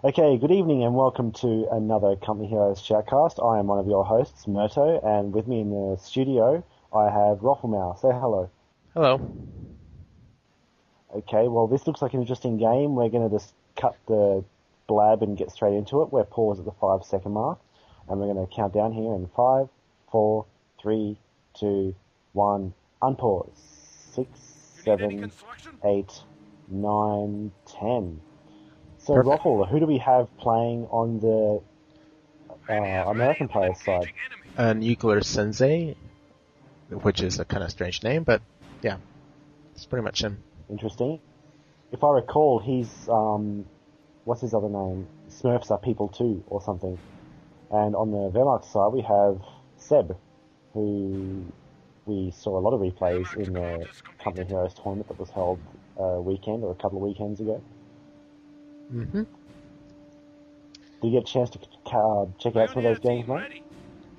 Okay, good evening and welcome to another Company Heroes Shoutcast. I am one of your hosts, Murto, and with me in the studio I have Roffelmau. Say hello. Hello. Okay, well this looks like an interesting game. We're going to just cut the blab and get straight into it. We're paused at the 5-second mark, and we're going to count down here in 5, 4, 3, 2, 1, unpause. 6, 7, 8, 9, 10. So, Perfect. Roffle, who do we have playing on the American players' side? Nuclearsensei, which is a kind of strange name, but yeah, it's pretty much him. Interesting. If I recall, he's, what's his other name? Smurfs are people too, or something. And on the Wehrmacht side, we have Seb, who we saw a lot of replays in the Company Heroes tournament that was held a weekend or a couple of weekends ago. Mm-hmm. Did you get a chance to check out some of those games, mate?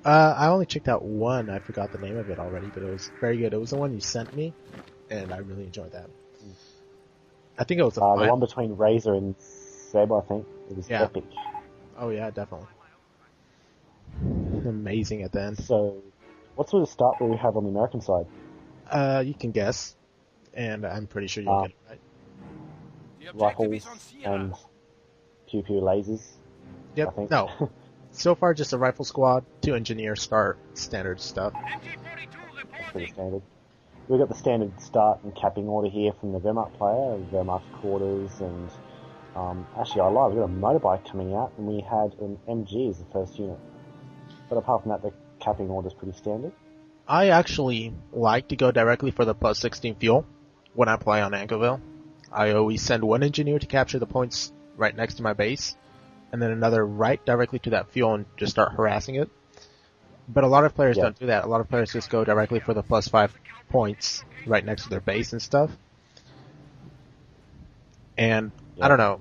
I only checked out one. I forgot the name of it already, but it was very good. It was the one you sent me, and I really enjoyed that. I think it was the one between Razor and Seb, I think. It was epic. Oh yeah, definitely. Amazing at the end. So, what sort of start will we have on the American side? You can guess, and I'm pretty sure you'll get it right. Rifles and pew-pew lasers. Yep. I think. No. So far, just a rifle squad, 2 engineer start, standard stuff. That's pretty standard. We've got the standard start and capping order here from the Wehrmacht player, Wehrmacht quarters, and actually I lied, we've got a motorbike coming out, and we had an MG as the first unit. But apart from that, the capping order is pretty standard. I actually like to go directly for the plus 16 fuel when I play on Angoville. I always send one engineer to capture the points right next to my base, and then another right directly to that fuel and just start harassing it. But a lot of players don't do that. A lot of players just go directly for the plus 5 points right next to their base and stuff. And, I don't know.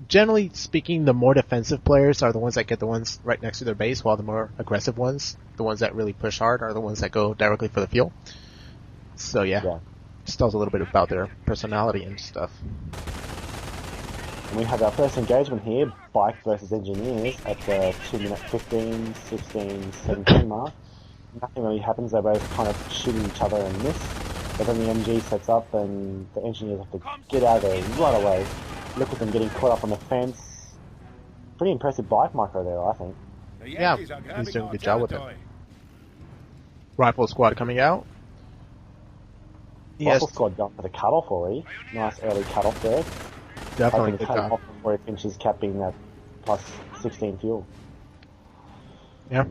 Generally speaking, the more defensive players are the ones that get the ones right next to their base, while the more aggressive ones, the ones that really push hard, are the ones that go directly for the fuel. So yeah. Just tells a little bit about their personality and stuff. And we have our first engagement here, bike versus engineers, at the 2-minute 15, 16, 17 mark. Nothing really happens, they both kind of shooting each other and miss. But then the MG sets up and the engineers have to get out of there right away. Look at them getting caught up on the fence. Pretty impressive bike micro there, I think. Yeah, he's doing a good job with it. Rifle squad coming out. Rifle squad going for the cutoff already. Nice early cutoff there. Definitely good cut off before he finishes capping that plus 16 fuel. Yeah.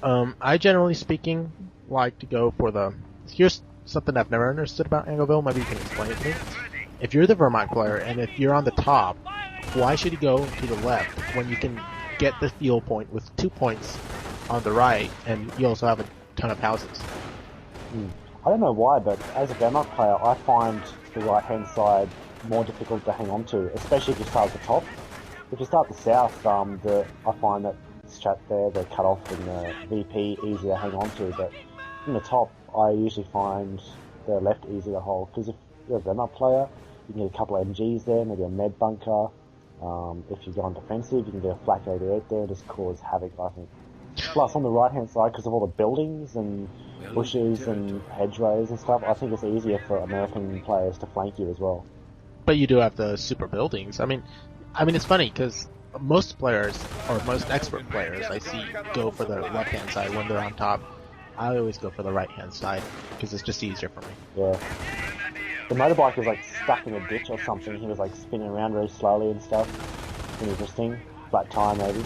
I generally speaking like to go for the... Here's something I've never understood about Angoville. Maybe you can explain it to me. If you're the Wehrmacht player and if you're on the top, why should you go to the left when you can get the fuel point with 2 points on the right and you also have a ton of houses? I don't know why, but as a Wehrmacht player, I find the right-hand side more difficult to hang on to, especially if you start at the top. If you start the south, I find that strat there, the cut-off and the VP easy to hang on to, but in the top, I usually find the left easy to hold, because if you're a Wehrmacht player, you can get a couple of MGs there, maybe a med bunker. If you go on defensive, you can get a flak 88 there and just cause havoc, I think. Plus, on the right-hand side, because of all the buildings and bushes and hedgerows and stuff, I think it's easier for American players to flank you as well. But you do have the super buildings. I mean, it's funny, because most players, or most expert players I see, go for the left-hand side when they're on top. I always go for the right-hand side, because it's just easier for me. Yeah. The motorbike is like stuck in a ditch or something. He was like spinning around very slowly and stuff. Interesting. Flat tire maybe.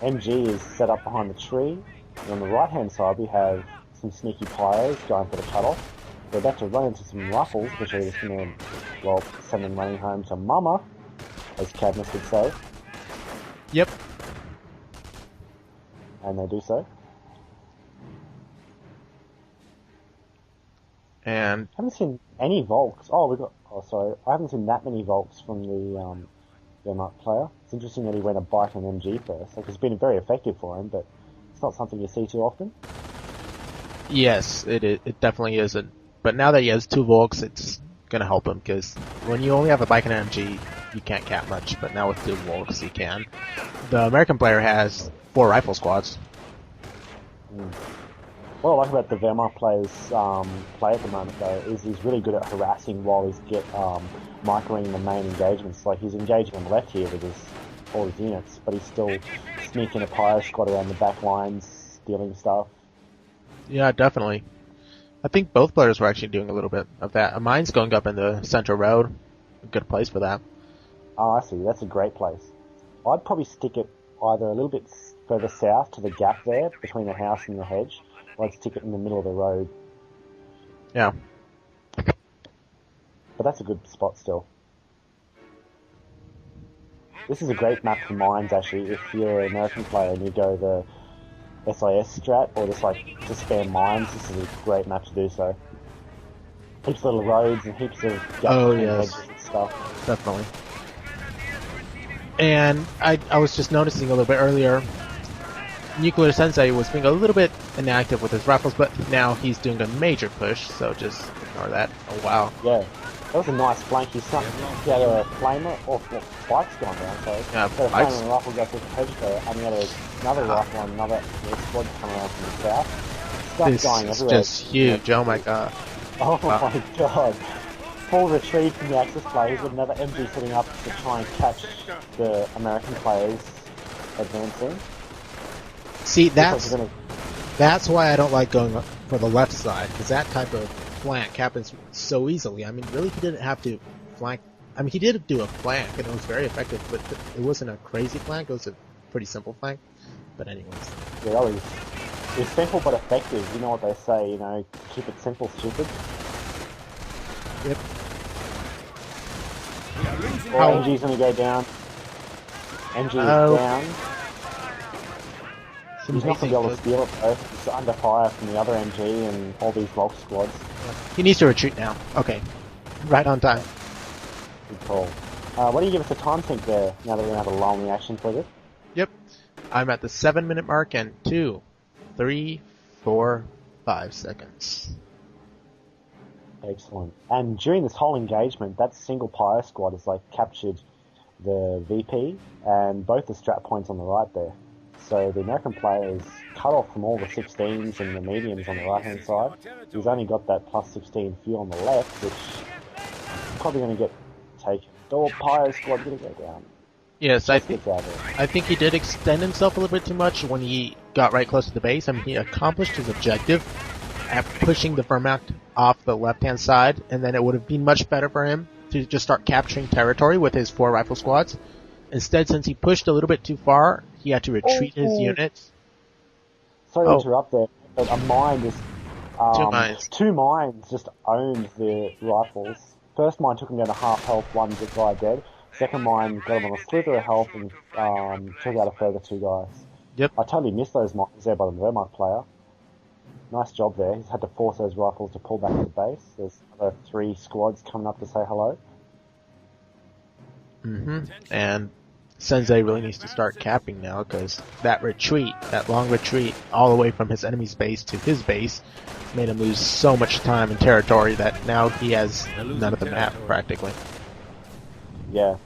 MG is set up behind the tree. And on the right-hand side we have some sneaky pyros going for the cutoff. They're about to run into some rifles, which are just going to, send them running home to mama, as Cadmus would say. Yep. And they do so. And I haven't seen any Volks. I haven't seen that many Volks from the Wehrmacht player. It's interesting that he went a bike and MG first. Like, it's been very effective for him, but it's not something you see too often. Yes, it definitely isn't. But now that he has 2 Volks, it's gonna help him, because when you only have a bike and an MG, you can't cap much, but now with the Volks you can. The American player has 4 rifle squads. What I like about the Wehrmacht player's play at the moment, though, is he's really good at harassing while he's microing the main engagements. Like, he's engaging on the left here with all his units, but he's still sneaking a pyro squad around the back lines, stealing stuff. Yeah, definitely. I think both players were actually doing a little bit of that. Mine's going up in the central road. A good place for that. Oh, I see. That's a great place. I'd probably stick it either a little bit further south to the gap there between the house and the hedge, or I'd stick it in the middle of the road. Yeah. But that's a good spot still. This is a great map for mines, actually, if you're an American player and you go the SIS strat, or just like to spam mines. This is a great map to do so. Heaps of little roads and heaps of gaps between hedges and stuff. Definitely. And I was just noticing a little bit earlier, nuclearsensei was being a little bit inactive with his rifles, but now he's doing a major push, so just ignore that. Oh wow. Yeah. That was a nice flank. He had a flamer, or bikes going down, sorry. Yeah, he had a bikes. flamer and rifle go through the hedge there, and he had another rifle and another squad coming around from the south. Stuff This going is everywhere. just huge. Oh my god. Oh my god. Full retreat from the Axis players with another MG setting up to try and catch the American players advancing. See, that's why I don't like going for the left side, because that type of flank happens so easily. I mean, really, he didn't have to flank. I mean, he did do a flank, and it was very effective, but it wasn't a crazy flank. It was a pretty simple flank. But anyways. Yeah, that was... It's simple but effective. You know what they say, you know, keep it simple, stupid. Yep. MG's gonna go down. MG is down. He's not gonna be able to steal it though. He's under fire from the other MG and all these Volk squads. He needs to retreat now. Okay. Right on time. Good call. Why don't you give us a time sync there, now that we're gonna have a long reaction for this? Yep. I'm at the 7-minute mark and 2, 3, 4, 5 seconds. Excellent. And during this whole engagement, that single pyro squad has like captured the VP and both the strat points on the right there. So the American player is cut off from all the 16s and the mediums on the right hand side. He's only got that plus 16 fuel on the left, which is probably going to get taken. The whole pyro squad going to go down. Yes, I think he did extend himself a little bit too much when he got right close to the base. I mean, he accomplished his objective at pushing the Wehrmacht off the left-hand side, and then it would have been much better for him to just start capturing territory with his 4 rifle squads. Instead, since he pushed a little bit too far, he had to retreat his units. Sorry to interrupt there, but a mine just... 2 mines. 2 mines just owned the rifles. First mine took him down to half health, 1 guy dead. Second mine got him on a slither of health and took out a further 2 guys. Yep. I totally missed those mines there by the Wehrmacht player. Nice job there. He's had to force those rifles to pull back to the base. There's another 3 squads coming up to say hello. And Sensei really needs to start capping now, because that retreat, that long retreat all the way from his enemy's base to his base, made him lose so much time and territory that now he has none of the map, practically. Yeah.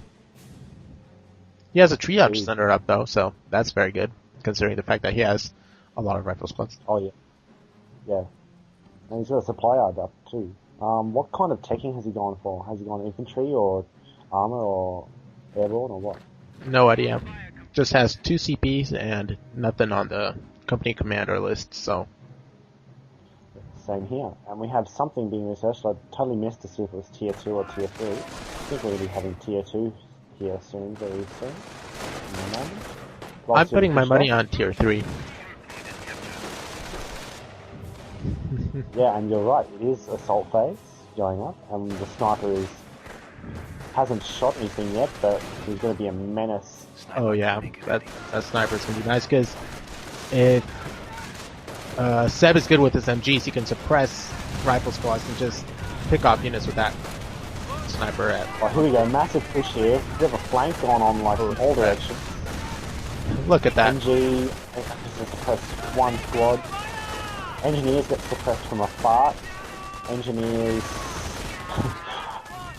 He has a triage center up, though, so that's very good, considering the fact that he has a lot of rifle squads. Oh, yeah. Yeah. And he's got a supply yard up, too. What kind of teching has he gone for? Has he gone infantry, or armor, or airborne, or what? No idea. Just has 2 CPs and nothing on the company commander list, so... Same here. And we have something being researched. I totally missed to see if it was tier 2 or tier 3. I think we're going to be having tier 2 here soon, very soon. I'm putting my money on tier 3. Yeah, and you're right. It is assault phase going up, and the sniper hasn't shot anything yet, but he's going to be a menace. Oh yeah, that sniper's going to be nice, because Seb is good with his MGs. He can suppress rifle squads and just pick off units with that sniper at. Oh, here we go, massive push here. We have a flank going on like in all directions. Look at that. MG suppress 1 squad. Engineers get suppressed from afar. Engineers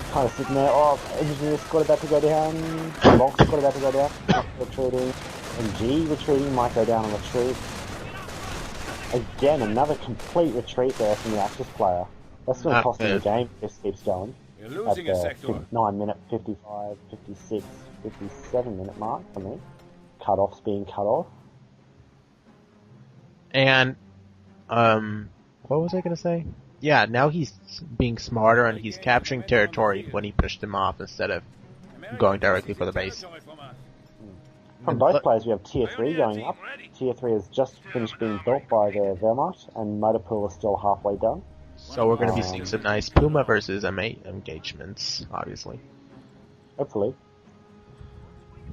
kind of sitting there. Oh, engineer squad about to go down. Long squad about to go down. Not retreating. MG retreating, might go down on retreat. Again, another complete retreat there from the ArXSeb player. That's going to cost him the game if this keeps going. You're losing a sector. 9-minute, 55, 56, 57-minute mark for me. Cut-offs being cut off. And, what was I gonna say? Yeah, now he's being smarter and he's capturing territory when he pushed him off instead of going directly for the base. From both players, we have Tier 3 going up. Tier 3 has just finished being built by the Wehrmacht, and Motor Pool is still halfway done. So we're going to be seeing some nice Puma versus M8 engagements, obviously. Hopefully.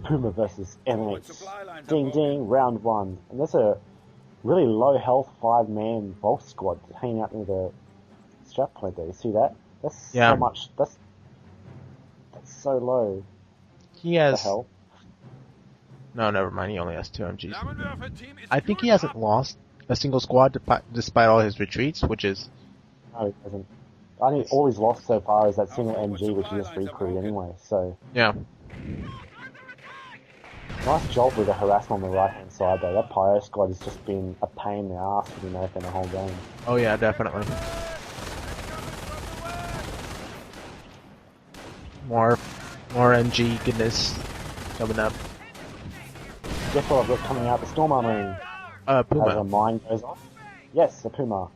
Puma versus M8. Ding ding, round 1. And there's a really low health 5-man Volk squad hanging out near the strap point there. You see that? That's so much. That's so low. He has... What the hell? No, never mind. He only has 2 MGs. I think he hasn't lost a single squad despite all his retreats, which is... No, he hasn't. I think all he's lost so far is that single MG, which he just recruited anyway, so... Yeah. Nice job with the harassment on the right-hand side, though. That Pyro squad has just been a pain in the ass for the American the whole game. Oh yeah, definitely. More MG goodness coming up. Guess what I've got coming out? The Storm Armoring. Puma. As a mine goes off. Yes, a Puma.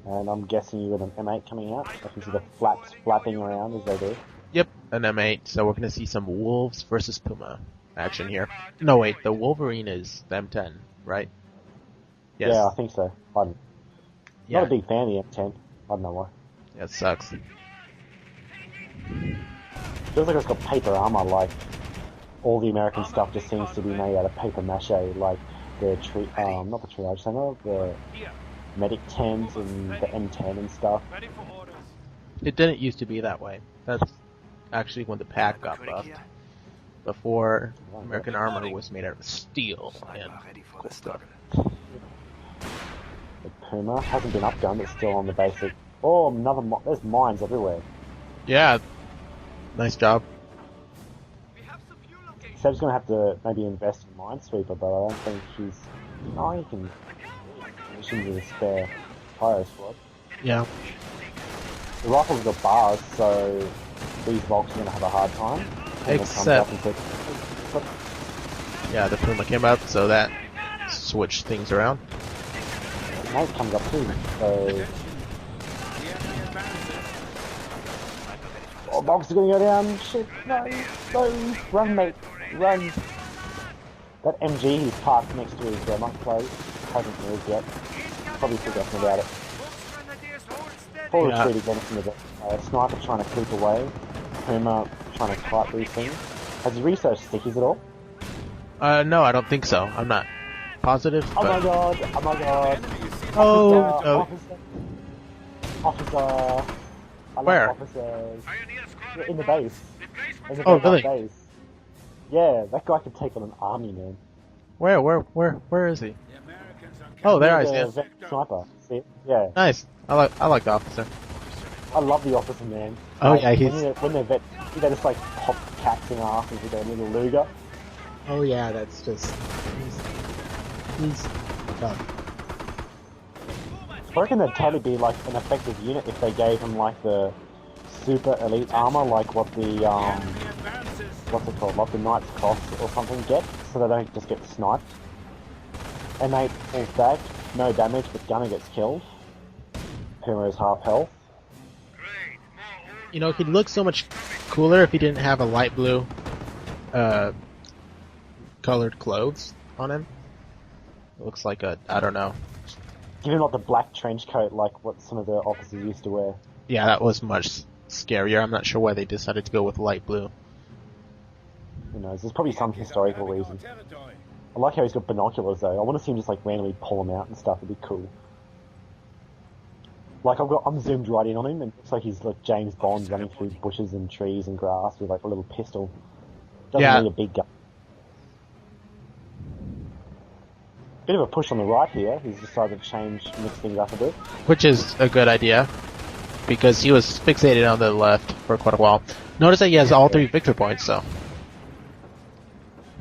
And I'm guessing you got an M8 coming out. I can see the flaps flapping around as they do. Yep, an M8. So we're gonna see some Wolves versus Puma action here. No wait, the Wolverine is the M10, right? Yes. Yeah, I think so. I'm not a big fan of the M10. I don't know why. Yeah, it sucks. Feels like it's got paper armor, like all the American stuff just seems to be made out of paper mache, like the not the triage center, the medic 10s and the M10 and stuff. It didn't used to be that way. That's actually when the pack got buffed. Before, American armor was made out of steel and cool stuff. The Puma hasn't been upgunned, it's still on the basic. Oh, there's mines everywhere. Yeah, nice job. Seb's gonna have to maybe invest in Minesweeper, but I don't think he's... Oh, he can... Missions with a spare Pyro squad. Yeah. The rifle's got bars, so these Volks are gonna have a hard time. Except... Yeah, the Puma came up, so that switched things around. Mate comes up too, so... Oh, Volks are gonna go down. Shit, no, run mate, run. That MG he's parked next to his Wehrmacht place hasn't moved yet. Probably forgotten about it. Full retreat again from the sniper trying to creep away. Puma trying to fight these things. Has he researched stickies at all? No, I don't think so. I'm not positive. Oh my god, oh my god. Oh, no. Officer. I Where? love officers. In the base. In the really? base. Yeah, that guy could take on an army, man. Where is he? Oh, there I see him. Sniper. See it? Yeah. Nice. I like the officer. I love the officer, man. Oh like, yeah, he's... When they're vet, they just like pop cats in asses with their little Luger. Oh yeah, that's just... He's tough. I reckon they'd totally be like an effective unit if they gave them like the super elite armor, like what the what's it called, like the Knight's Cross or something get, so they don't just get sniped. M8 full stack, no damage, but Gunner gets killed. Puma is half health. You know, he'd look so much cooler if he didn't have a light blue colored clothes on him. It looks like a, I don't know. Give him like the black trench coat like what some of the officers used to wear. Yeah, that was much scarier. I'm not sure why they decided to go with light blue. Who knows, there's probably some historical reason. I like how he's got binoculars though. I want to see him just like randomly pull them out and stuff, it'd be cool. Like I'm zoomed right in on him and it looks like he's like James Bond running through bushes and trees and grass with like a little pistol. Doesn't need a big gun. Bit of a push on the right here. He's decided to mix things up a bit. Which is a good idea. because he was fixated on the left for quite a while. Notice that he has all 3 victory points, so.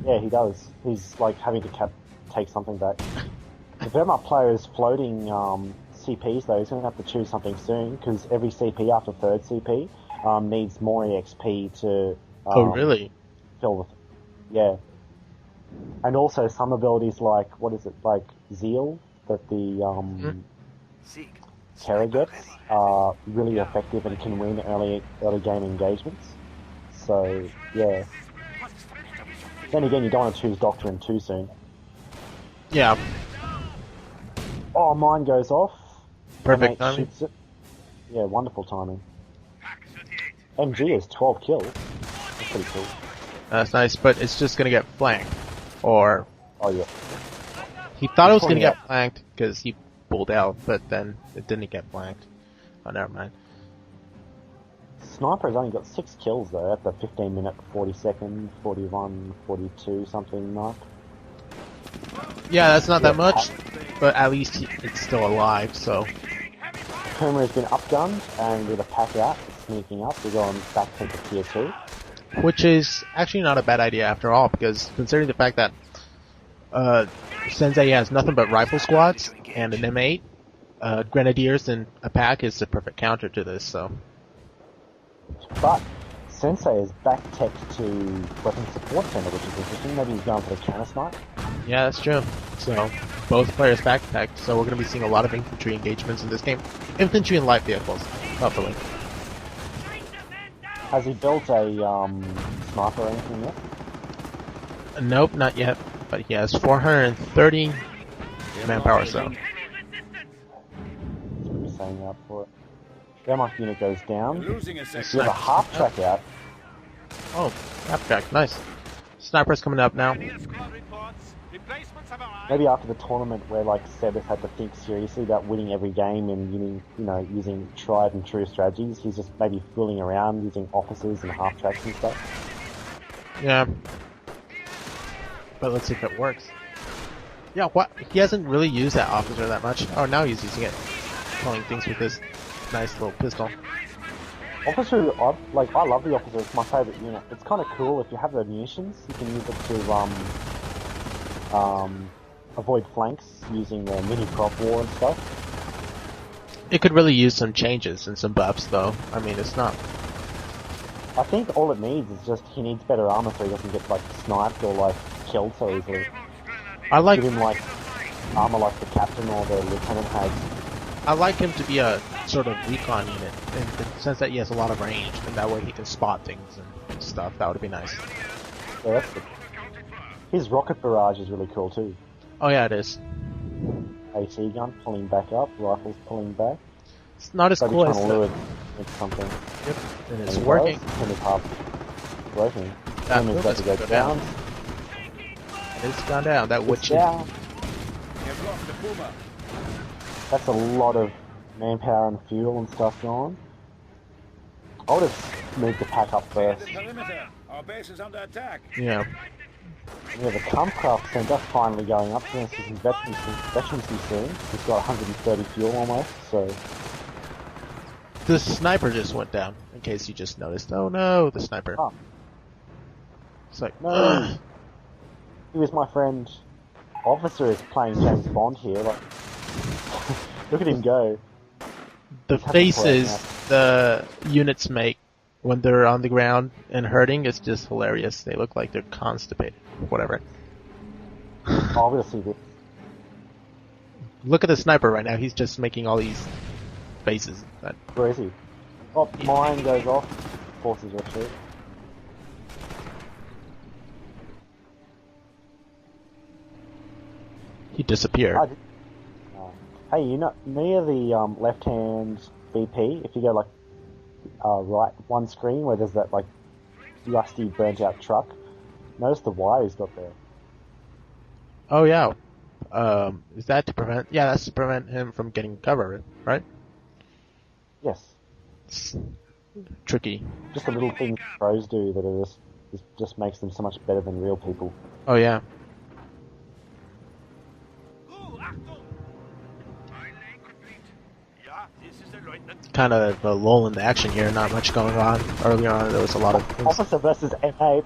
Yeah, he does. He's like having to take something back. If Vermont player is floating CPs though, he's going to have to choose something soon, because every CP after third CP needs more EXP to Oh, really? fill the... Yeah. And also some abilities like, what is it, like Zeal, that the Terra gets, are really effective and can win early game engagements. So, yeah. Then again, you don't want to choose Doctrine too soon. Yeah. Oh, mine goes off. Perfect M8 timing. shoots it. Yeah, wonderful timing. MG is 12 kills. That's pretty cool. That's nice, but it's just gonna get flanked. Or, Oh, yeah. he thought it was gonna Pulling get out. flanked because he pulled out, but then it didn't get flanked. Oh, never mind. Sniper has only got 6 kills though, at the 15 minute, 40 second, 41, 42 something mark. Yeah, that's not Yeah, that much, but at least it's still alive, so. Kuma has been upgunned, and with a pack out, it's sneaking up, we're going back to the tier 2. Which is actually not a bad idea after all, because considering the fact that Sensei has nothing but rifle squads and an M8, Grenadiers and a pack is the perfect counter to this, so. But Sensei is back tech to weapon support center, which is interesting. Maybe he's going for the counter snipe. Yeah, that's true. So, both players backpacked, so we're going to be seeing a lot of infantry engagements in this game. Infantry and light vehicles, hopefully. Has he built a sniper or anything yet? Nope, not yet, but he has 430 manpower, so. He's saying out for it. Wehrmacht unit goes down. Losing a We section. have a half track out. Oh, backpack, nice. Sniper's coming up now. Maybe after the tournament where like Seb has had to think seriously about winning every game and using tried and true strategies, he's just maybe fooling around using officers and half tracks and stuff. Yeah. But let's see if it works. Yeah, what? He hasn't really used that officer that much. Oh, now he's using it. Killing things with this nice little pistol. Officer, I love the officer. It's my favourite unit. It's kind of cool. If you have the munitions, you can use it to avoid flanks using the mini crop war and stuff. It could really use some changes and some buffs, though. I mean, it's not. I think all it needs is just he needs better armor so he doesn't get like sniped or like killed so easily. I like. Give him like armor like the captain or the lieutenant has. I like him to be a sort of recon unit in the sense that he has a lot of range, and that way he can spot things and stuff. That would be nice. Yeah, that's good. His rocket barrage is really cool too. Oh yeah, it is. AT gun pulling back up, rifles pulling back. It's not as Maybe cool trying as to the. lure it into something. Yep, and it's And it working. does, and it's half working. That Him is move about to is go go down. down. It's gone down. That would It's down. You've lost the Puma. That's a lot of manpower and fuel and stuff gone. I would have moved the pack up first. The perimeter. Our base is under attack. Yeah. We have a Kampfkraft Center finally going up. We're going to see some veterans soon. We've got 130 fuel almost, so... The sniper just went down, in case you just noticed. Oh no, the sniper. Oh. It's like, No! He was my friend. Officer is playing James Bond here, like... Look at him go. the He's having to play it faces the units make when they're on the ground and hurting is just hilarious. They look like they're constipated. Whatever. Oh, we'll see this. Look at the sniper right now. He's just making all these faces. That Where is he? Oh, mine goes off. Forces retreat. he disappeared. Hey, you know, near the left-hand VP, if you go like right one screen where there's that like rusty burnt-out truck, notice the wire he's got there. Oh yeah. Is that to prevent? Yeah, that's to prevent him from getting cover, right? Yes, It's tricky. just the little things pros do that are just makes them so much better than real people. Oh yeah. Kind of a lull in the action here, not much going on. Earlier on, there was a lot of things. Officer versus M8.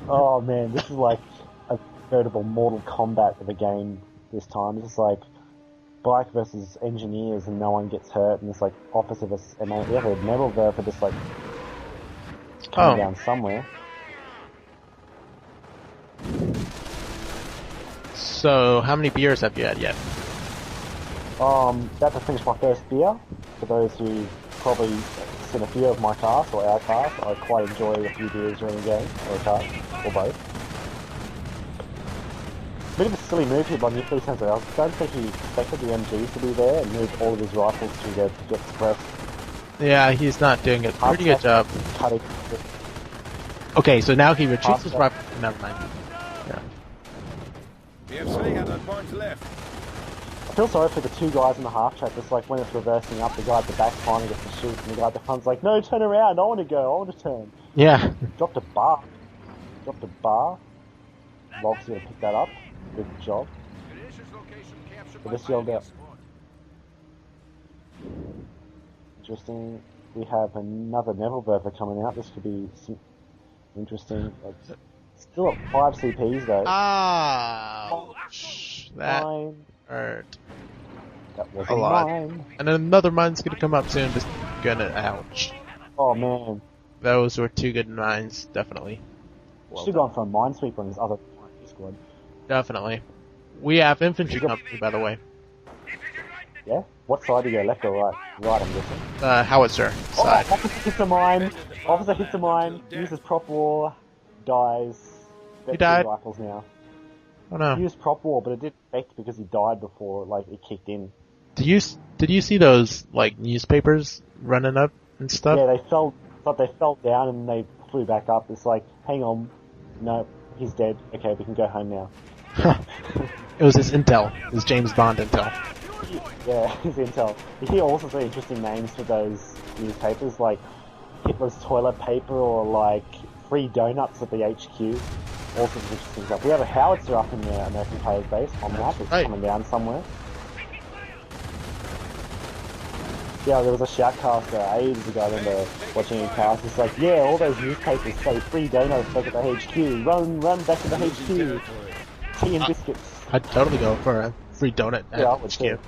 Oh man, this is like a veritable Mortal Kombat of a game this time. It's just like bike versus engineers and no one gets hurt, and it's like officer versus M8. We have a metal verper just like coming down somewhere. So, how many beers have you had yet? About to finish my first beer. For those who probably seen a few of my cars or our cars, I quite enjoy a few beers during the game, or a car, or both. Bit of a silly move here by nuclearsensei. I don't think he expected the MGs to be there and moved all of his rifles to get suppressed. Yeah, he's not doing a pretty good job. Cutting. Okay, so now he retreats his rifle. Never mind. Yeah. The FC had that point left. I feel sorry for the two guys in the half track. Just like when it's reversing up, the guy at the back finally gets to shoot, and the guy at the front's like, "No, turn around! I want to go! I want to turn!" Yeah. Dropped a bar. Log's gonna pick that up. Good job. But this yelled out. Interesting. We have another Neville Verper coming out. This could be interesting. Still at 5 CPs though. Ouch. That hurt. That was a lot. mine. And another mine's gonna come up soon. Just gonna ouch. Oh man. Those were two good mines, definitely. Should have gone for a minesweeper on his other squad. Definitely. We have infantry company, by the way. Yeah? What side do you go, left or right? Right, I'm guessing. Howitzer side. Oh, officer hits a mine. Officer hits a mine. Uses prop war. Dies. He died? Rifles now. Oh no. He used prop war, but it didn't affect because he died before, like, it kicked in. Did you see those, like, newspapers running up and stuff? Yeah, they fell down and they flew back up. It's like, hang on. No, he's dead. Okay, we can go home now. It was his intel. His James Bond intel. Yeah, his intel. You hear all sorts of interesting names for those newspapers, like Hitler's toilet paper or like free donuts at the HQ. All sorts of interesting stuff. We have a howitzer up in the American player's base on that. It's coming down somewhere. Yeah, there was a shoutcast ages ago. I remember watching a cast. It's like, yeah, all those newspapers say free donuts back at the HQ. Run back to the HQ. Tea and biscuits. I'd totally go for a free donut at Yeah, HQ.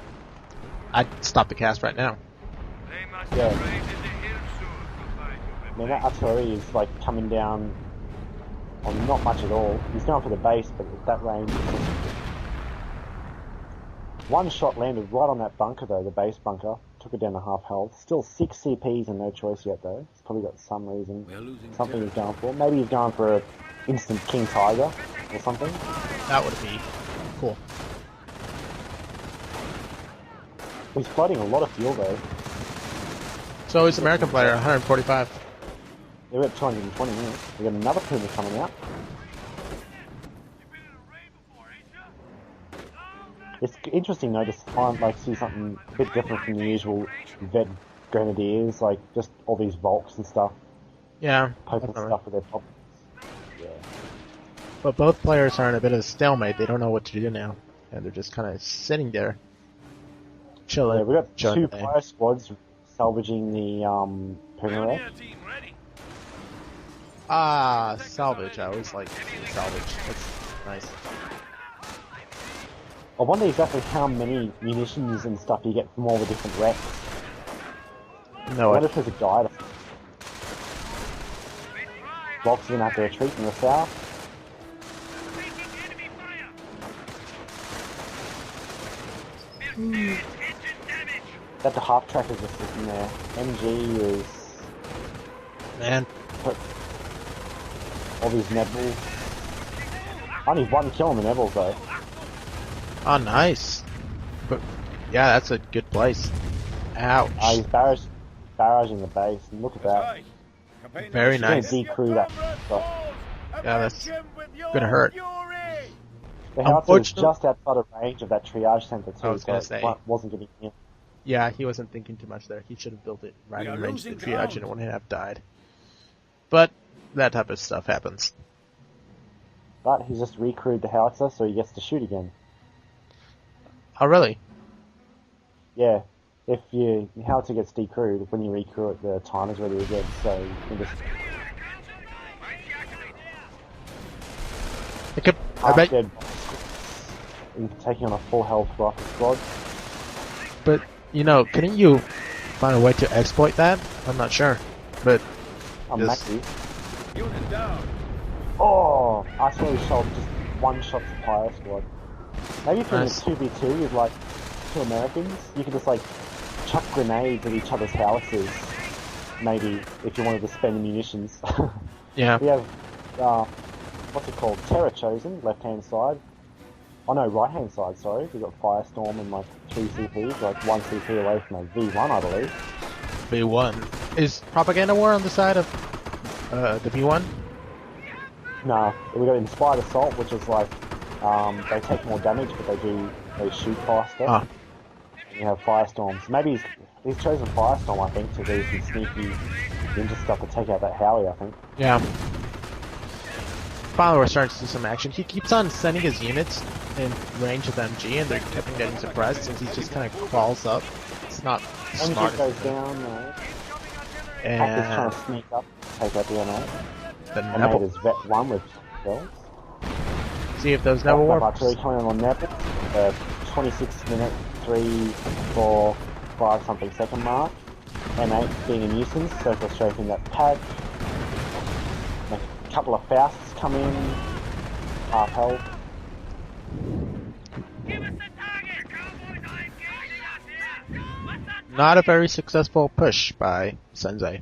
I'd stop the cast right now. Yeah. I mean, that artillery is like coming down on not much at all. He's going for the base, but at that range. One shot landed right on that bunker though, the base bunker. Took it down to half health. Still 6 CPs and no choice yet though. He's probably got some reason. Something he's going for. Maybe he's going for an instant King Tiger or something. That would be cool. He's floating a lot of fuel though. So he's American player, 145. They're at 220 minutes. We got another Puma coming out. It's interesting though to find, like, see something a bit different from the usual vet grenadiers, like just all these Volks and stuff. Yeah. Poking stuff with their top. Yeah. But both players are in a bit of a stalemate. They don't know what to do now. And they're just kind of sitting there. Chilling. Yeah, we got chilling two player squads salvaging the Puma wreck. Salvage. I always like salvage. That's nice. I wonder exactly how many munitions and stuff you get from all the different wrecks. No, I wonder if there's a guide. Volks are gonna have to retreat in the south. That the half track is just sitting there. MG is... Man. All these Nebels. Only one kill on the Nebels though. Oh, nice. But yeah, that's a good place. Ouch. He's barraging the base, and look at that. Very nice. He's gonna decrew that stuff. Yeah, that's gonna hurt. The house was just outside of range of that triage center too, I was gonna say. Wasn't getting in. Yeah, he wasn't thinking too much there. He should have built it right in range of the triage and it wouldn't have died. But that type of stuff happens. But he's just recrewed the howitzer, so he gets to shoot again. Oh, really? Yeah. If your howitzer gets decrewed, when you recrew it, the timer's ready again, so you can just I bet, dead taking on a full health rifle squad. but you know, couldn't you find a way to exploit that? I'm not sure, but I'm Yes. Maxi. Unit down. Oh, I actually shot just one shot to fire squad. Maybe if you're in a Nice. 2v2 with like two Americans, you could just like chuck grenades at each other's howitzers. Maybe if you wanted to spend munitions. yeah. We have, what's it called? Terror Chosen, left hand side. Oh no, right hand side, sorry. We've got Firestorm and like 3 CPs, like 1 CP away from a V1, I believe. V1 is Propaganda War on the side of the V1. Nah, we got Inspired Assault, which is like, they take more damage, but they shoot faster. Ah, And you have Firestorm. So maybe he's chosen Firestorm, I think, to do some sneaky ninja stuff to take out that Howie, I think. yeah. Finally, we're starting to see some action. He keeps on sending his units in range of MG, and they're kept getting suppressed since he just kind of crawls up. It's not MG smart. goes down, Hacker's trying And to sneak up, take out the M8. the M8 Neville. is vet 1 with kills. See if those Neville Got Warps. artillery coming on Neville. 26 minute, 3, 4, 5 something second mark. M8 being a nuisance, circle strafing that pad. A couple of Fausts come in, half health. Not a very successful push by Sensei.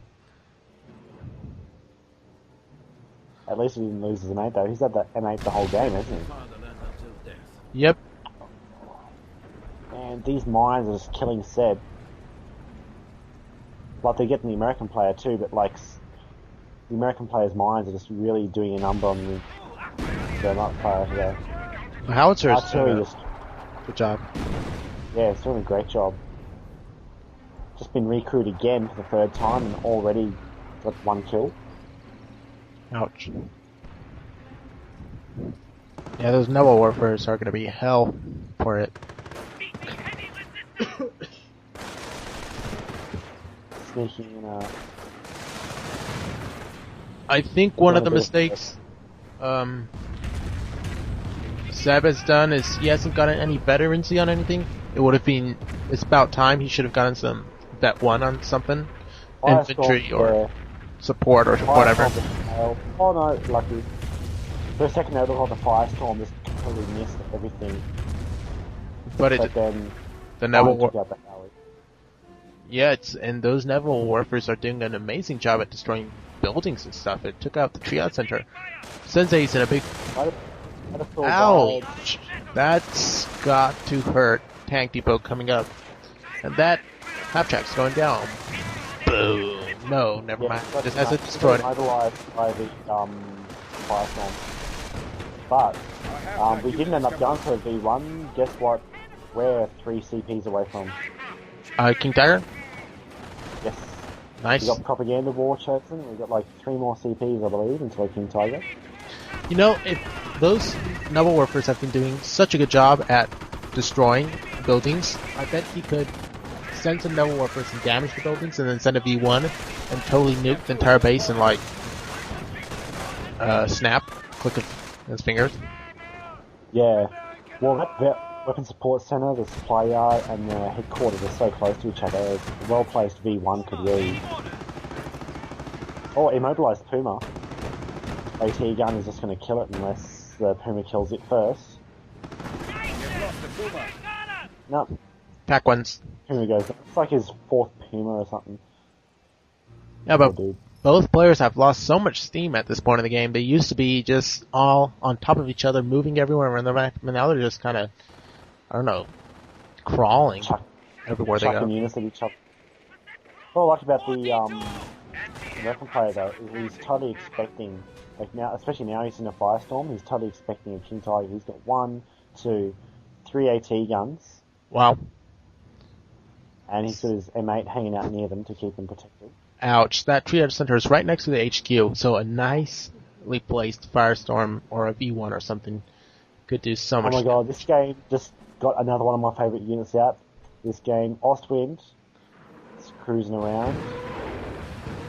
At least he didn't lose his M8 though. He's had that M8 the whole game, hasn't he? Fatherland until death. Yep. And these mines are just killing Seb. Like they're getting the American player too, but like the American player's mines are just really doing a number on the not player today. The Howitzer is doing Artillery a just, good job. yeah, it's doing a great job. Just been recruited again for the 3rd time and already got 1 kill. Ouch. Yeah, those Neville Warfares are gonna be hell for it. Sneaking in I think one of the Doing a bit of mistakes Seb has done is he hasn't gotten any veterancy on anything. It would have been, it's about time he should have gotten some Vet 1 on something. Infantry or support or whatever. Oh no, lucky. For a second there, it looked like the Firestorm just completely missed everything. But But then the Neville took War, out the alley. yeah, and those Neville Warfers are doing an amazing job at destroying buildings and stuff. It took out the triage center. Sensei's in a big, Might have felt bad. ouch! That's got to hurt. Tank depot coming up, and that half-track's going down. Boom! No, never mind. but Just has it destroyed. Mobilized by the Firestorm. But we didn't end up going for a V1. Guess what? We're 3 CPs away from. King Tiger, Yes. nice. We got Propaganda War chosen. We got like 3 more CPs, I believe, until King Tiger. You know, if those Neville Warfers have been doing such a good job at destroying buildings, I bet he could send some Neville Warfers and damage the buildings, and then send a V1 and totally nuke the entire base in like snap, click of his fingers. Yeah. Well, that weapon support center, the supply yard, and the headquarters are so close to each other. A well-placed V1 could really... Oh, immobilized Puma. AT gun is just going to kill it unless the Puma kills it first. You've lost the Puma. No, Pack ones. Puma goes. It's like his 4th Puma or something. Yeah, Poor but dude. both players have lost so much steam at this point in the game. They used to be just all on top of each other, moving everywhere around the map, and now they're just kind of, I don't know, crawling everywhere they Chucking go. units at each other. What I like about the American player though is he's totally expecting, like now, especially now he's in a Firestorm, he's totally expecting a King Tiger. He's got 1, 2, 3 AT guns, Wow. and he's got his M8 hanging out near them to keep them protected. Ouch. That triage center is right next to the HQ, so a nicely placed Firestorm or a V1 or something could do so Oh much. my god, this game just got another one of my favourite units out. this game. Ostwind is cruising around.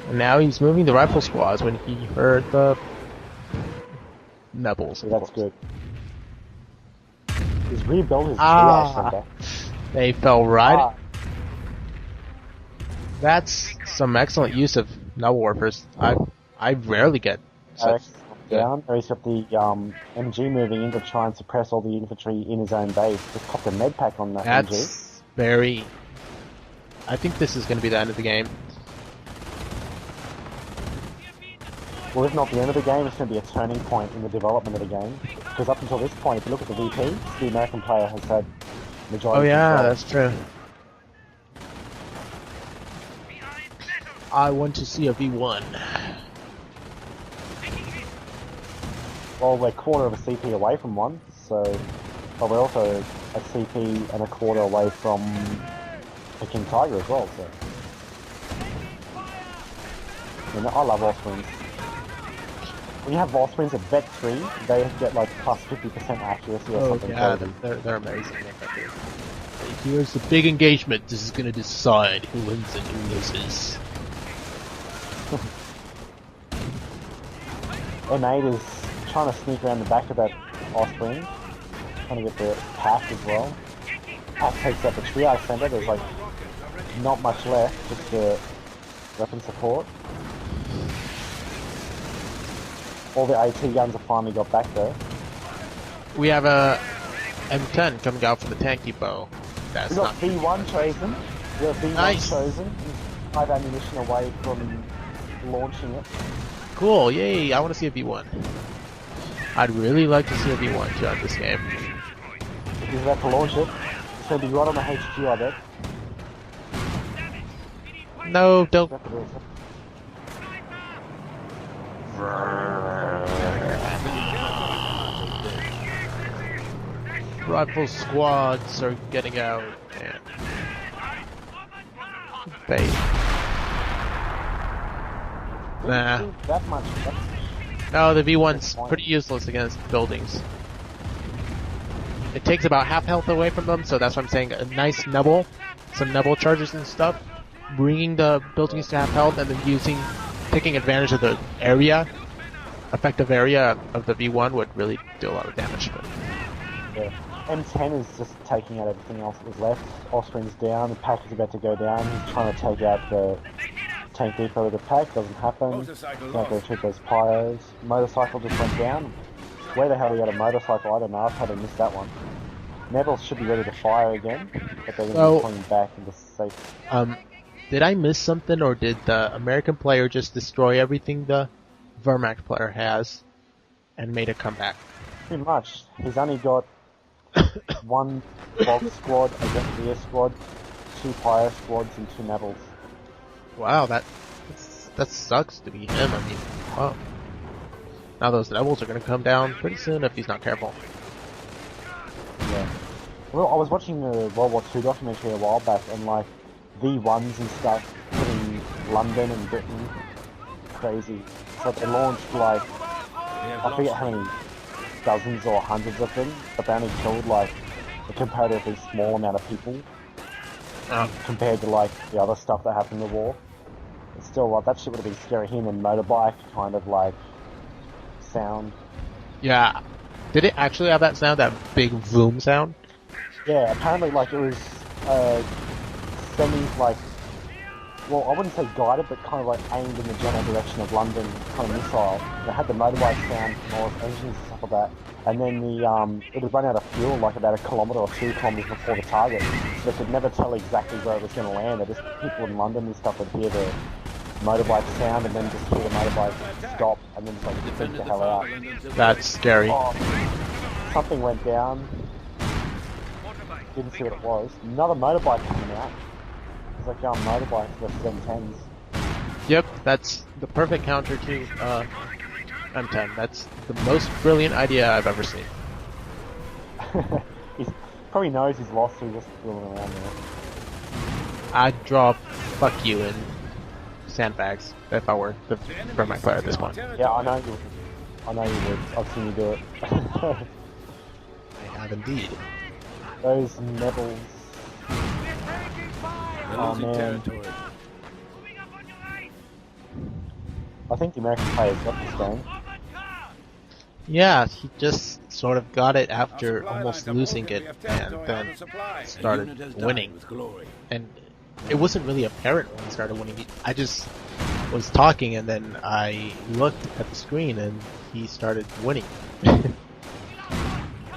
And now he's moving the rifle squads when he heard the Nebels. So that's good. He's rebuilt his Ah. triage center. They fell right. Ah, That's some excellent use of Nebel Warpers. I rarely get such. ArXSeb down. Or he's got the MG moving in to try and suppress all the infantry in his own base. Just popped a med pack on that MG. That's very. I think this is going to be the end of the game. Well, if not the end of the game, it's going to be a turning point in the development of the game. Because up until this point, if you look at the VP, the American player has had majority. Oh yeah, control. that's true. I want to see a V1. Well, we're quarter of a CP away from one, so... But we're also a CP and a quarter away from a King Tiger as well, so... I love Osprings. When you have Osprings at Vet 3, they get like plus 50% accuracy or Oh something yeah, crazy. they're amazing. Here's the big engagement. This is going to decide who wins and who loses. M8 is trying to sneak around the back of that Osprey, trying to get the pack as well. Pack takes out the triage center, there's like not much left, just the weapon support. All the AT guns have finally got back there. We have a M10 coming out from the tank depot. That's We got not V1 chosen. We got V1 Nice. chosen. 5 ammunition away from launching it. cool. Yay! I want to see a V1. I'd really like to see a V1 throughout this game. He's about to launch it. It's going to be right on the HQ, I bet. No, don't. About to do it. Rifle squads are getting out and bait. Nah. That much. No, the V1's pretty useless against buildings. It takes about half health away from them, so that's what I'm saying. A nice Nebel, some Nebel charges and stuff, bringing the buildings to half health, and then taking advantage of the area, effective area of the V1 would really do a lot of damage. But Yeah. M10 is just taking out everything else that was left. Offspring's down, the pack is about to go down. He's trying to take out the tank depot with the pack, doesn't happen. Motorcycle Not going lost. to treat those pyros. Motorcycle just went down. Where the hell he got a motorcycle? I don't know, I've had to miss that one. Nebel should be ready to fire again, but they're going to So- be pulling back into safe. did I miss something, or did the American player just destroy everything the Wehrmacht player has and made a comeback? Pretty much. He's only got one Bog squad against the air squad, 2 pyro squads, and 2 Nebels. Wow, that sucks to be him. I mean, wow. Now those Nebels are going to come down pretty soon if he's not careful. Yeah. Well, I was watching the World War II documentary a while back, and like V1s and stuff hitting London and Britain, crazy. So they launched like, I forget how many dozens or hundreds of them, but they only killed like a comparatively small amount of people compared to like the other stuff that happened in the war. It's still like that shit would have been scary. Him and motorbike kind of like sound. Yeah. Did it actually have that sound, that big boom sound? Yeah, apparently like it was semi like, well, I wouldn't say guided, but kind of like aimed in the general direction of London, kind of missile. They had the motorbike sound from all its engines and stuff like that. And then the it would run out of fuel like about 1 kilometre or 2 kilometres before the target. So they could never tell exactly where it was going to land. They just, people in London and stuff would hear the motorbike sound and then just hear the motorbike stop and then just like freak Defended the the hell out. fatherland until That's scary. Oh, something went down. Didn't see what it was. Another motorbike came out. It's like motorbikes versus M10s. Yep, that's the perfect counter to M10. That's the most brilliant idea I've ever seen. He probably knows he's lost, so he's just fooling around there. I'd draw fuck you in sandbags if I were the Wehrmacht player at this point. Yeah, I know you. I know you would. I've seen you do it. I have indeed. Those Nebels. We're Oh, losing man. territory. I think the American players got this game. Yeah, he just sort of got it Our after supply almost lines are losing broken. it We have and territory out then of supply. A started unit has died winning. with glory. And it wasn't really apparent when he started winning. I just was talking and then I looked at the screen and he started winning.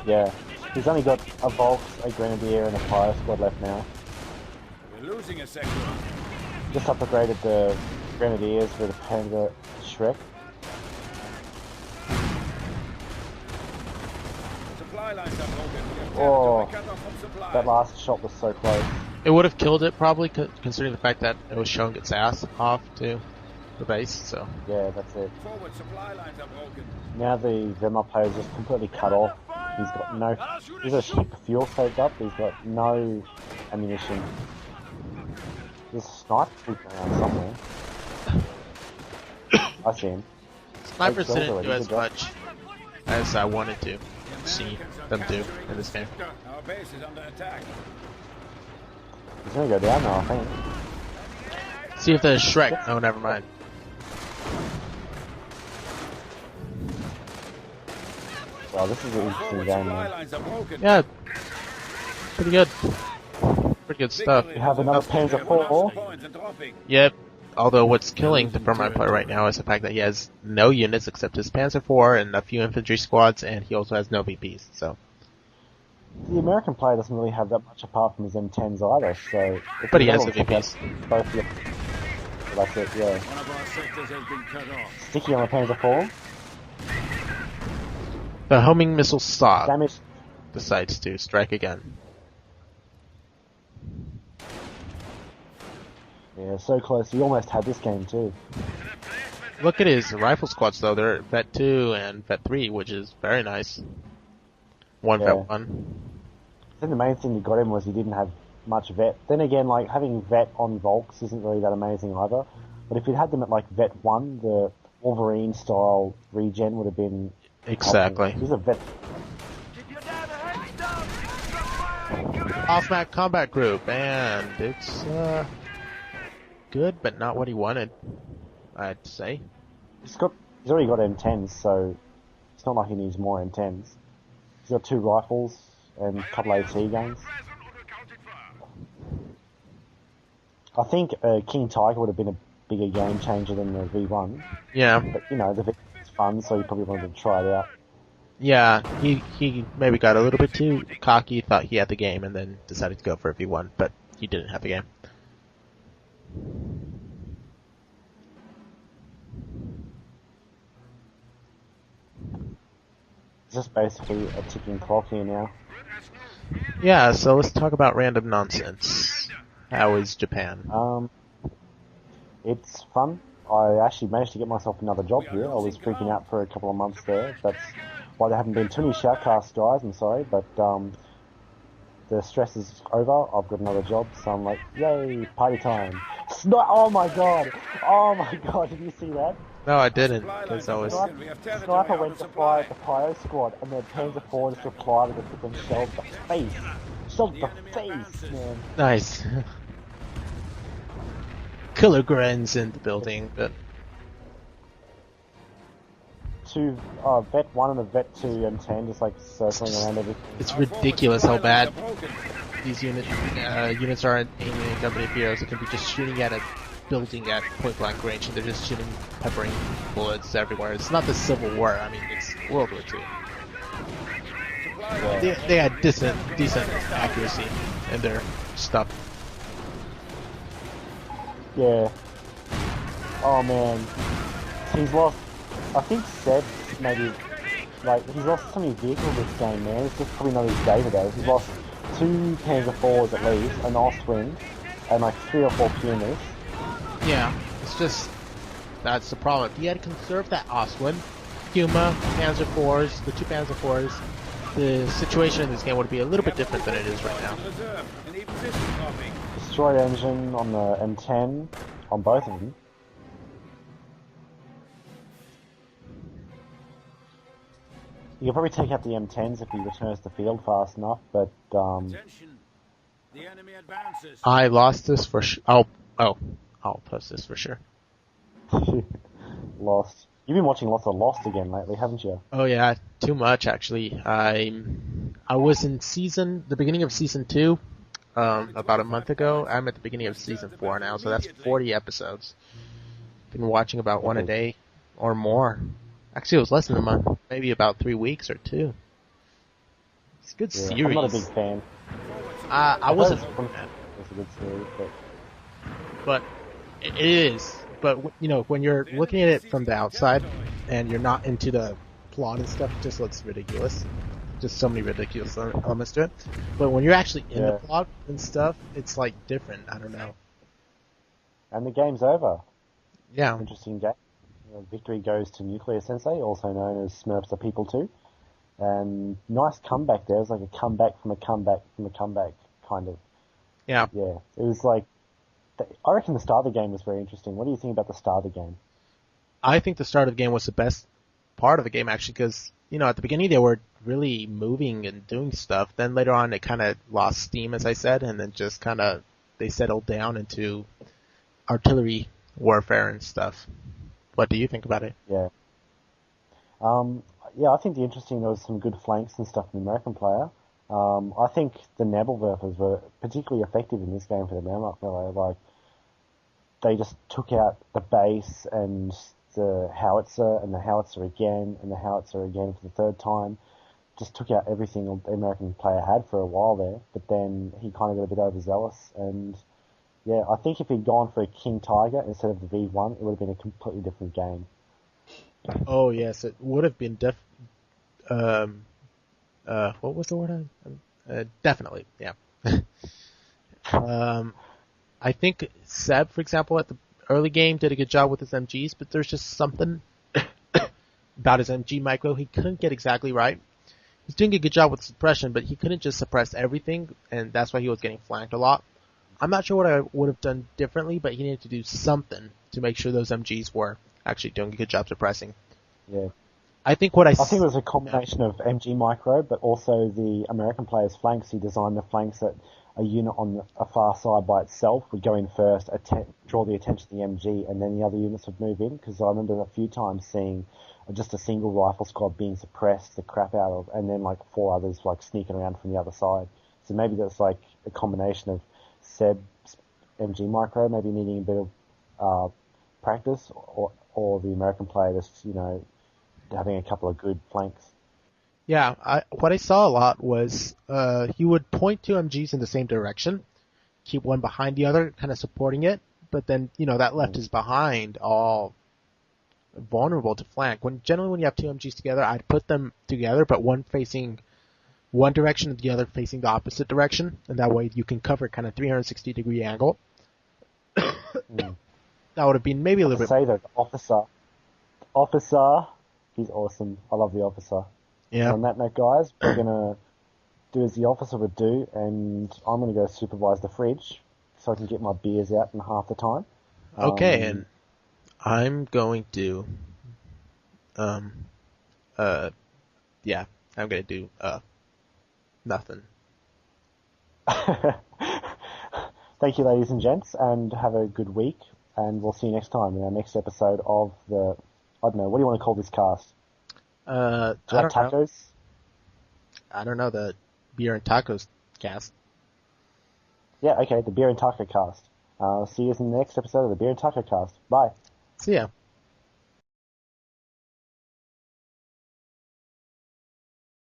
Yeah. He's only got a Volks, a Grenadier, and a Fire Squad left now. We're losing a sector. Just upgraded the Grenadiers with a Panzer Shrek. Supply lines are broken. We have Oh, territory cut off from supply. that last shot was so close. It would have killed it probably, considering the fact that it was showing its ass off to the base. So Yeah, that's it. Forward supply lines are broken. Now the Wehrmacht player is just completely cut off. He's got no... He's got a heap of fuel saved up, he's got no ammunition. There's a sniper creeping around somewhere. I see him. snipers Eight kills didn't already, do as good job. much as I wanted to see them do in this game. Our base is under attack. He's gonna go down now, I think. See if there's Shrek. Oh, never mind. Well, this is an interesting Forward game, supply man. lines are broken. Yeah, pretty good. Pretty good stuff. We have another Panzer IV. Points and dropping. Yep. Although what's killing the Vermont player right now is the fact that he has no units except his Panzer IV and a few infantry squads, and he also has no VPs. So, The American player doesn't really have that much apart from his M10s either, so... but he has the the VPs. Both the... That's it, yeah. One of our sectors has been cut off. Sticky on the Panzer IV. The homing missile Saab Damage... decides to strike again. Yeah, so close. He almost had this game too. Look at his rifle squads though. They're Vet 2 and Vet 3, which is very nice. One Yeah. Vet 1. I think the main thing that got him was he didn't have much vet. Then again, like, having vet on Volks isn't really that amazing either. But if you'd had them at, like, vet 1, the Wolverine-style regen would have been... Exactly. He's a vet... Off-map combat group, and it's good, but not what he wanted, I'd say. He's already got M10s, so it's not like he needs more M10s. He's got 2 rifles and a couple AT guns. I think King Tiger would have been a bigger game changer than the V1. Yeah. But, you know, the V1's fun, so he probably wanted to try it out. Yeah, he maybe got a little bit too cocky, thought he had the game, and then decided to go for a V1, but he didn't have the game. It's just basically a ticking clock here now. Yeah, so let's talk about random nonsense. How is Japan? It's fun. I actually managed to get myself another job here. I was freaking out for a couple of months there. That's why there haven't been too many Shoutcast guys, I'm sorry, but the stress is over. I've got another job, so I'm like, yay, party time. Oh my god! Oh my god, did you see that? No, I didn't, because I was... Sniper went to fire at the Pyro squad, and then Panzer IV just replied with a flipping shell the face. Shell the face, man. Nice. Kilograms in the building, but... Vet 1 and a Vet 2 M10 just like circling around everything. It's ridiculous how bad these units are aiming at company heroes. It can be just shooting at a building at point blank range, and they're just shooting, peppering bullets everywhere. It's not the Civil War. I mean, it's World War II. Yeah. They had decent accuracy in their stuff. Yeah. Oh man. He's lost, I think Seb maybe, like, he's lost so many vehicles this game, man. It's just probably not his day today. He's lost 2 Panzer IVs at least, an Ostwind, and like 3 or 4 Pumas. Yeah, it's just, that's the problem. If you had conserved that Ostwind, Puma, Panzer IVs, the 2 Panzer IVs, the situation in this game would be a little bit different than it is right now. Destroyed engine on the M10, on both of them. You can probably take out the M10s if he returns to field fast enough, but The enemy advances. I lost this for I'll post this for sure. Lost. You've been watching lots of Lost again lately, haven't you? Oh yeah, too much actually. I was in the beginning of season 2, about a month ago. I'm at the beginning of season 4 now, so that's 40 episodes. Been watching about one a day or more. Actually, it was less than a month, maybe about 3 weeks or 2. It's a good series. I'm not a big fan. I wasn't. It's a good series, But it is. But when you're looking at it from the outside and you're not into the plot and stuff, it just looks ridiculous. Just so many ridiculous elements to it. But when you're actually in the plot and stuff, it's like different. I don't know. And the game's over. Yeah. Interesting game. Victory goes to Nuclear Sensei, also known as Smurfs are People Too. And nice comeback there. It was like a comeback from a comeback from a comeback, kind of. Yeah. Yeah. It was like, I reckon the start of the game was very interesting. What do you think about the start of the game? I think the start of the game was the best part of the game, actually, because, at the beginning they were really moving and doing stuff. Then later on it kind of lost steam, as I said, and then just kind of, they settled down into artillery warfare and stuff. What do you think about it? Yeah. I think there was some good flanks and stuff from the American player. I think the Nebelwerfers were particularly effective in this game for the Wehrmacht player. Like, they just took out the base and the howitzer and the howitzer again and the howitzer again for the third time. Just took out everything the American player had for a while there, but then he kind of got a bit overzealous. And yeah, I think if he'd gone for a King Tiger instead of the V1, it would have been a completely different game. Oh yes, it would have been what was the word? Definitely, yeah. I think Seb, for example, at the early game did a good job with his MGs, but there's just something about his MG micro he couldn't get exactly right. He's doing a good job with suppression, but he couldn't just suppress everything, and that's why he was getting flanked a lot. I'm not sure what I would have done differently, but he needed to do something to make sure those MGs were actually doing a good job suppressing. Yeah. I think it was a combination of MG micro, but also the American player's flanks. He designed the flanks that a unit on a far side by itself would go in first, draw the attention of the MG, and then the other units would move in. Because I remember a few times seeing just a single rifle squad being suppressed the crap out of, and then like 4 others like sneaking around from the other side. So maybe that's like a combination of Seb's MG micro, maybe needing a bit of practice, or the American player just having a couple of good flanks. Yeah, what I saw a lot was he would point 2 MGs in the same direction, keep one behind the other, kind of supporting it, but then that left his behind all vulnerable to flank. Generally when you have 2 MGs together, I'd put them together, but one facing one direction and the other facing the opposite direction, and that way you can cover kind of 360-degree angle. That would have been maybe a little bit. Say that officer, he's awesome. I love the officer. Yeah. And on that note, guys, we're gonna do as the officer would do, and I'm gonna go supervise the fridge so I can get my beers out in half the time. Okay, and I'm going to, I'm gonna do nothing. Thank you, ladies and gents, and have a good week. And we'll see you next time in our next episode of the, I don't know, what do you want to call this cast? I don't tacos? know. I don't know, the Beer and Tacos cast. Yeah, okay, the Beer and Taco cast. See you in the next episode of the Beer and Taco cast. Bye. See ya.